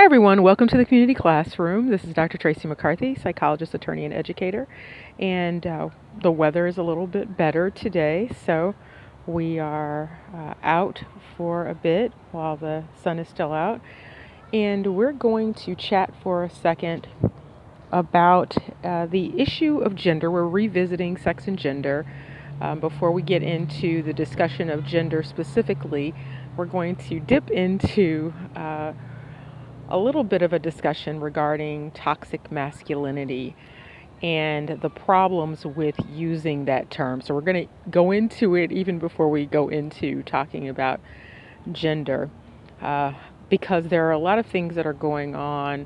Hi everyone, welcome to the community classroom. This is Dr. Tracey McCarthy, psychologist, attorney, and educator. And the weather is a little bit better today, so we are out for a bit while the sun is still out. And we're going to chat for a second about the issue of gender. We're revisiting sex and gender. Before we get into the discussion of gender specifically, we're going to dip into a little bit of a discussion regarding toxic masculinity and the problems with using that term. So we're going to go into it even before we go into talking about gender, because there are a lot of things that are going on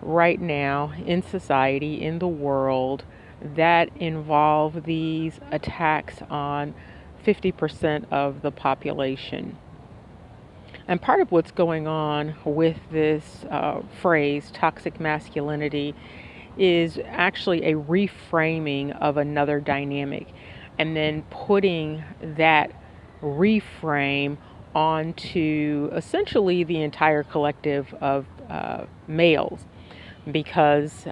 right now in society, in the world, that involve these attacks on 50% of the population. And part of what's going on with this phrase, toxic masculinity, is actually a reframing of another dynamic and then putting that reframe onto essentially the entire collective of males, because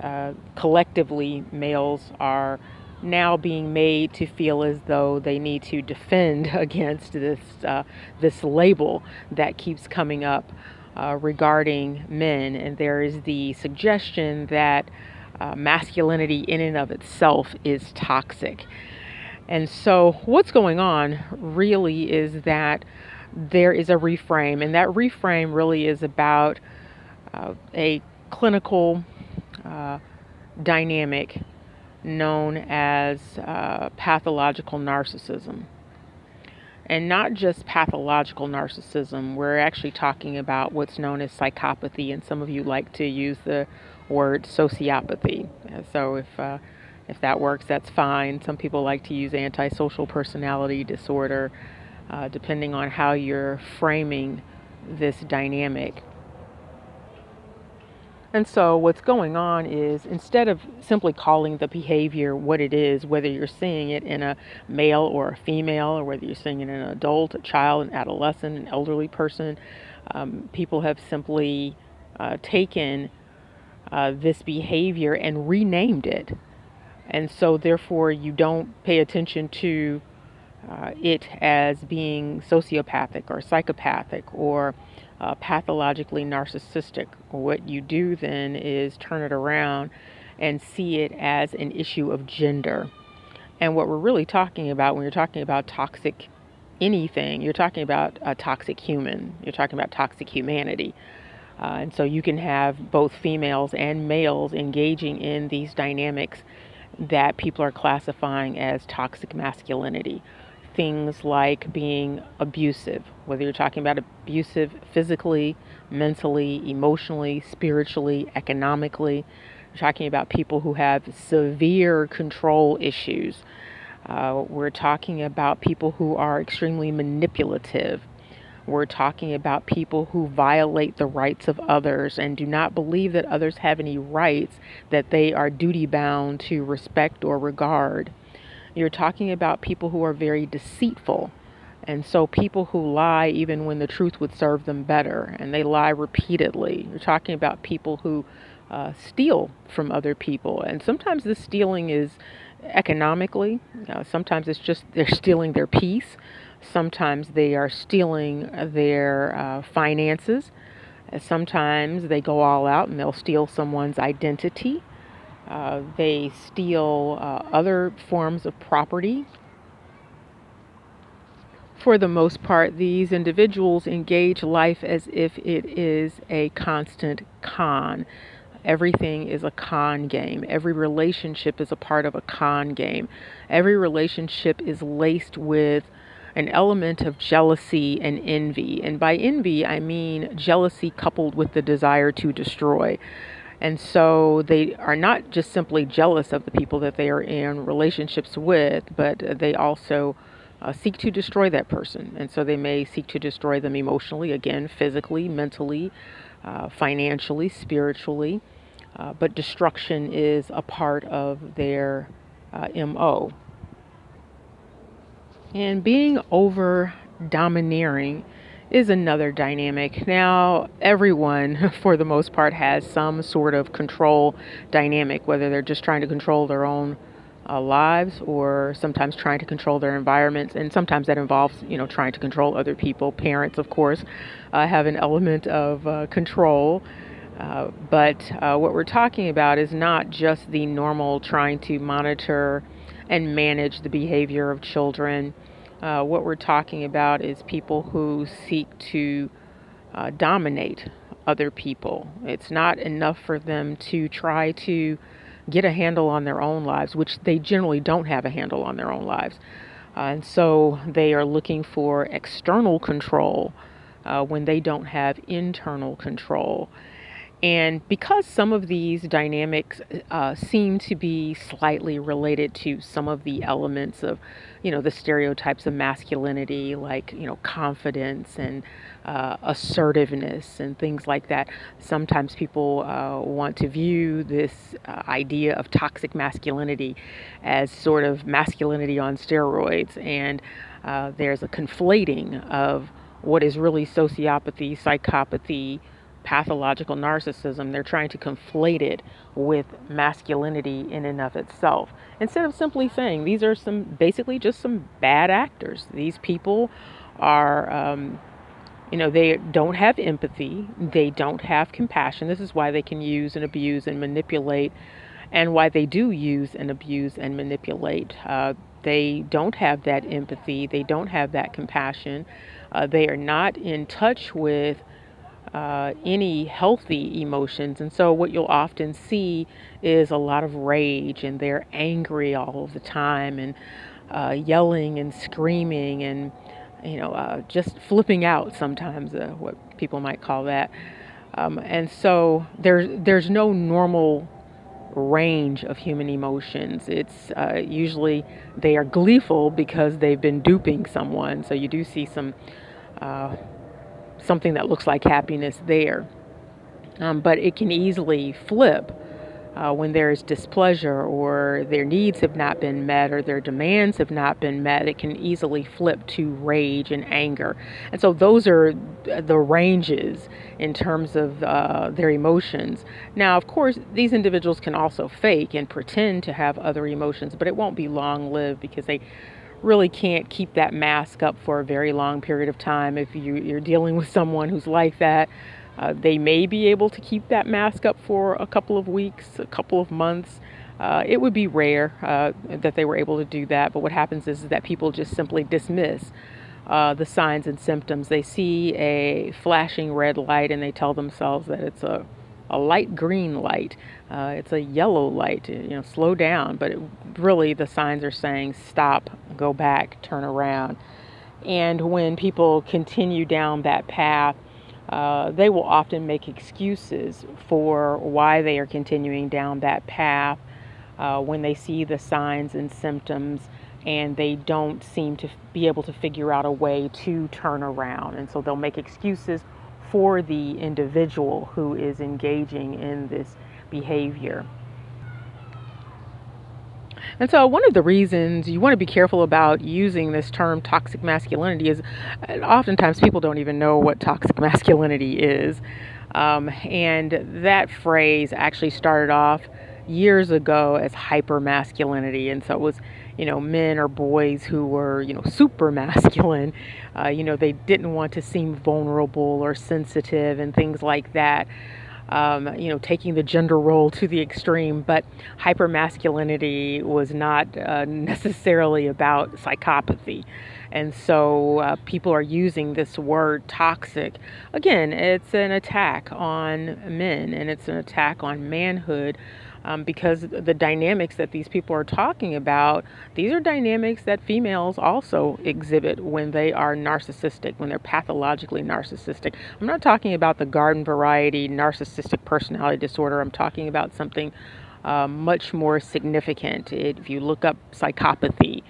collectively males are now being made to feel as though they need to defend against this label that keeps coming up regarding men. And there is the suggestion that masculinity in and of itself is toxic. And so what's going on really is that there is a reframe, and that reframe really is about a clinical dynamic known as pathological narcissism. And not just pathological narcissism, we're actually talking about what's known as psychopathy, and some of you like to use the word sociopathy. So if that works, that's fine. Some people like to use antisocial personality disorder, depending on how you're framing this dynamic. And so what's going on is, instead of simply calling the behavior what it is, whether you're seeing it in a male or a female, or whether you're seeing it in an adult, a child, an adolescent, an elderly person, people have simply taken this behavior and renamed it. And so therefore you don't pay attention to it as being sociopathic or psychopathic or pathologically narcissistic. What you do then is turn it around and see it as an issue of gender. And what we're really talking about when you're talking about toxic anything, you're talking about a toxic human. You're talking about toxic humanity. And so you can have both females and males engaging in these dynamics that people are classifying as toxic masculinity. Things like being abusive, whether you're talking about abusive physically, mentally, emotionally, spiritually, economically. You're talking about people who have severe control issues. We're talking about people who are extremely manipulative. We're talking about people who violate the rights of others and do not believe that others have any rights that they are duty bound to respect or regard. You're talking about people who are very deceitful. And so people who lie even when the truth would serve them better, and they lie repeatedly. You're talking about people who steal from other people. And sometimes this stealing is economically. Sometimes it's just they're stealing their peace. Sometimes they are stealing their finances. Sometimes they go all out and they'll steal someone's identity. They steal other forms of property. For the most part, these individuals engage life as if it is a constant con. Everything is a con game. Every relationship is a part of a con game. Every relationship is laced with an element of jealousy and envy. And by envy, I mean jealousy coupled with the desire to destroy. And so they are not just simply jealous of the people that they are in relationships with, but they also seek to destroy that person. And so they may seek to destroy them emotionally, again, physically, mentally, financially, spiritually. But destruction is a part of their MO. And being over domineering is another dynamic. Now, everyone, for the most part, has some sort of control dynamic, whether they're just trying to control their own lives or sometimes trying to control their environments. And sometimes that involves, trying to control other people. Parents, of course, have an element of control. But what we're talking about is not just the normal trying to monitor and manage the behavior of children. What we're talking about is people who seek to dominate other people. It's not enough for them to try to get a handle on their own lives, which they generally don't have a handle on their own lives. And so they are looking for external control when they don't have internal control. And because some of these dynamics seem to be slightly related to some of the elements of, the stereotypes of masculinity, like, confidence and assertiveness and things like that, sometimes people want to view this idea of toxic masculinity as sort of masculinity on steroids. And there's a conflating of what is really sociopathy, psychopathy, pathological narcissism. They're trying to conflate it with masculinity in and of itself, instead of simply saying these are basically just some bad actors. These people are, they don't have empathy, they don't have compassion. This is why they can use and abuse and manipulate, and why they do use and abuse and manipulate. They don't have that empathy, they don't have that compassion. They are not in touch with any healthy emotions. And so what you'll often see is a lot of rage, and they're angry all of the time, and yelling and screaming, and just flipping out sometimes, what people might call that. And so there's no normal range of human emotions. It's usually they are gleeful because they've been duping someone. So you do see something that looks like happiness there. But it can easily flip when there is displeasure, or their needs have not been met, or their demands have not been met. It can easily flip to rage and anger. And so those are the ranges in terms of their emotions. Now, of course, these individuals can also fake and pretend to have other emotions, but it won't be long-lived because they really can't keep that mask up for a very long period of time. If you're dealing with someone who's like that, they may be able to keep that mask up for a couple of weeks, a couple of months. It would be rare that they were able to do that, but what happens is that people just simply dismiss the signs and symptoms. They see a flashing red light and they tell themselves that it's a light green light. It's a yellow light, slow down. But really the signs are saying stop, go back, turn around. And when people continue down that path, they will often make excuses for why they are continuing down that path when they see the signs and symptoms, and they don't seem to be able to figure out a way to turn around. And so they'll make excuses for the individual who is engaging in this behavior. And so one of the reasons you want to be careful about using this term toxic masculinity is oftentimes people don't even know what toxic masculinity is. And that phrase actually started off years ago as hyper masculinity. And so it was, men or boys who were, super masculine. They didn't want to seem vulnerable or sensitive and things like that. Taking the gender role to the extreme, but hypermasculinity was not necessarily about psychopathy. And so people are using this word toxic. Again, it's an attack on men, and it's an attack on manhood. Because the dynamics that these people are talking about, these are dynamics that females also exhibit when they are narcissistic, when they're pathologically narcissistic. I'm not talking about the garden variety narcissistic personality disorder. I'm talking about something much more significant. If you look up psychopathy,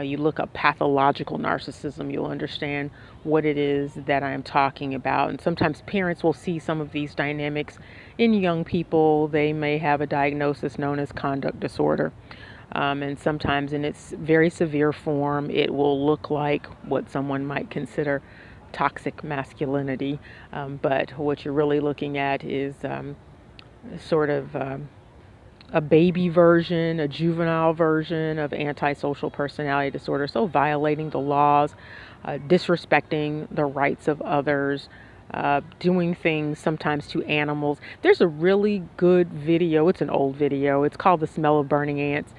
you look up pathological narcissism, you'll understand what it is that I'm talking about. And sometimes parents will see some of these dynamics in young people. They may have a diagnosis known as conduct disorder. And sometimes in its very severe form, it will look like what someone might consider toxic masculinity, but what you're really looking at is sort of a baby version, a juvenile version of antisocial personality disorder. So violating the laws, disrespecting the rights of others, doing things sometimes to animals. There's a really good video. It's an old video. It's called The Smell of Burning Ants.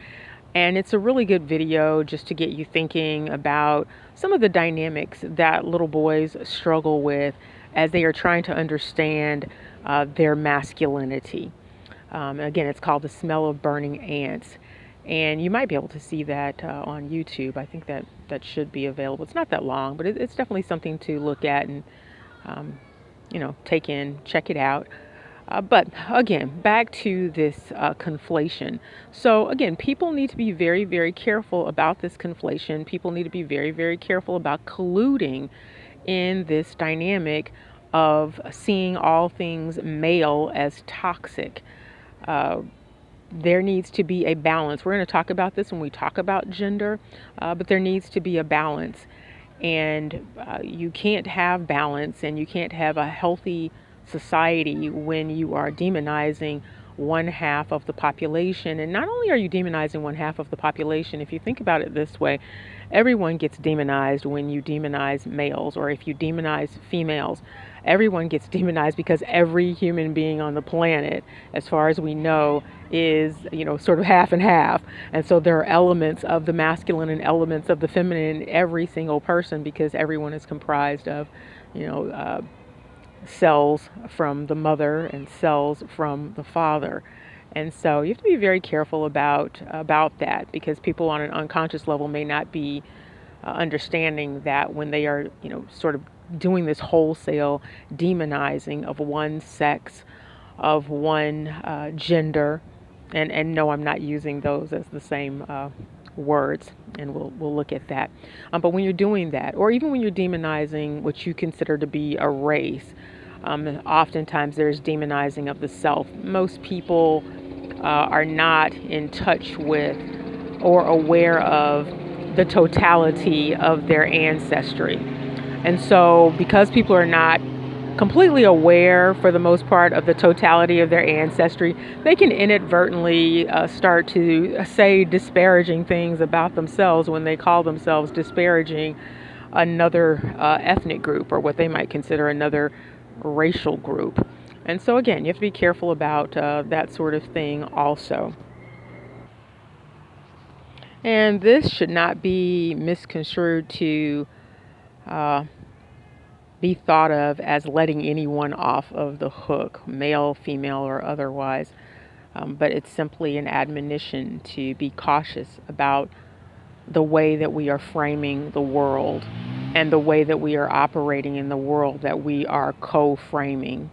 And it's a really good video just to get you thinking about some of the dynamics that little boys struggle with as they are trying to understand their masculinity. Again, it's called The Smell of Burning Ants. And you might be able to see that on YouTube. I think that should be available. It's not that long, but it's definitely something to look at and, take in, check it out. But again, back to this conflation. So again, people need to be very, very careful about this conflation. People need to be very, very careful about colluding in this dynamic of seeing all things male as toxic. There needs to be a balance. We're going to talk about this when we talk about gender, but there needs to be a balance. And you can't have balance and you can't have a healthy society when you are demonizing one half of the population. And not only are you demonizing one half of the population, if you think about it this way, everyone gets demonized when you demonize males, or if you demonize females. Everyone gets demonized because every human being on the planet, as far as we know, is, sort of half and half. And so there are elements of the masculine and elements of the feminine in every single person, because everyone is comprised of, cells from the mother and cells from the father. And so you have to be very careful about that, because people on an unconscious level may not be understanding that when they are, sort of doing this wholesale demonizing of one sex, of one gender, and no, I'm not using those as the same words, and we'll look at that. But when you're doing that, or even when you're demonizing what you consider to be a race, oftentimes there's demonizing of the self. Most people are not in touch with or aware of the totality of their ancestry. And so because people are not completely aware, for the most part, of the totality of their ancestry, they can inadvertently start to say disparaging things about themselves when they call themselves disparaging another ethnic group, or what they might consider another racial group. And so again, you have to be careful about that sort of thing also. And this should not be misconstrued to be thought of as letting anyone off of the hook, male, female, or otherwise. But it's simply an admonition to be cautious about the way that we are framing the world and the way that we are operating in the world that we are co-framing.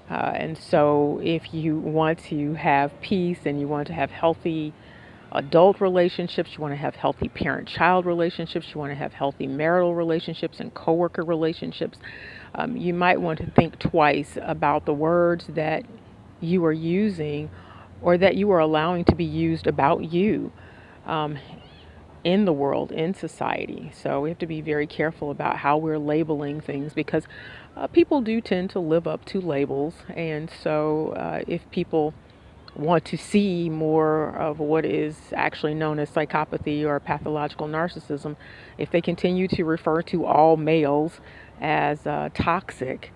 And so if you want to have peace and you want to have healthy adult relationships, you want to have healthy parent-child relationships, you want to have healthy marital relationships and coworker relationships, you might want to think twice about the words that you are using or that you are allowing to be used about you in the world, in society. So we have to be very careful about how we're labeling things, because people do tend to live up to labels. And so if people want to see more of what is actually known as psychopathy or pathological narcissism, if they continue to refer to all males as toxic,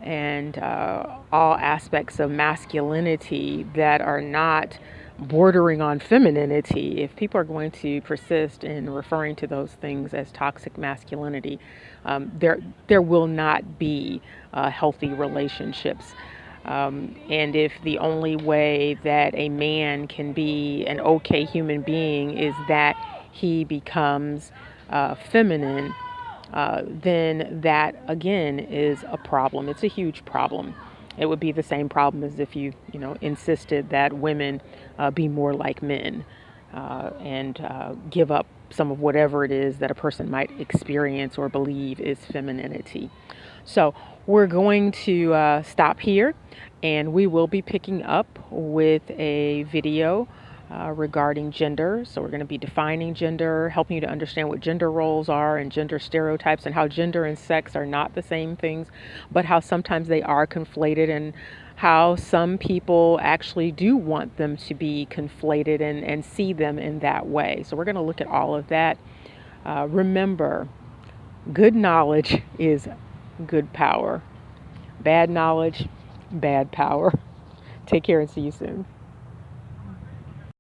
and all aspects of masculinity that are not bordering on femininity, if people are going to persist in referring to those things as toxic masculinity, there will not be healthy relationships. And if the only way that a man can be an okay human being is that he becomes feminine, then that again is a problem. It's a huge problem. It would be the same problem as if you insisted that women be more like men, and give up some of whatever it is that a person might experience or believe is femininity. So we're going to stop here, and we will be picking up with a video regarding gender. So we're going to be defining gender, helping you to understand what gender roles are and gender stereotypes, and how gender and sex are not the same things, but how sometimes they are conflated, and how some people actually do want them to be conflated and see them in that way. So we're going to look at all of that. Remember, good knowledge is good power. Bad knowledge, bad power. Take care and see you soon.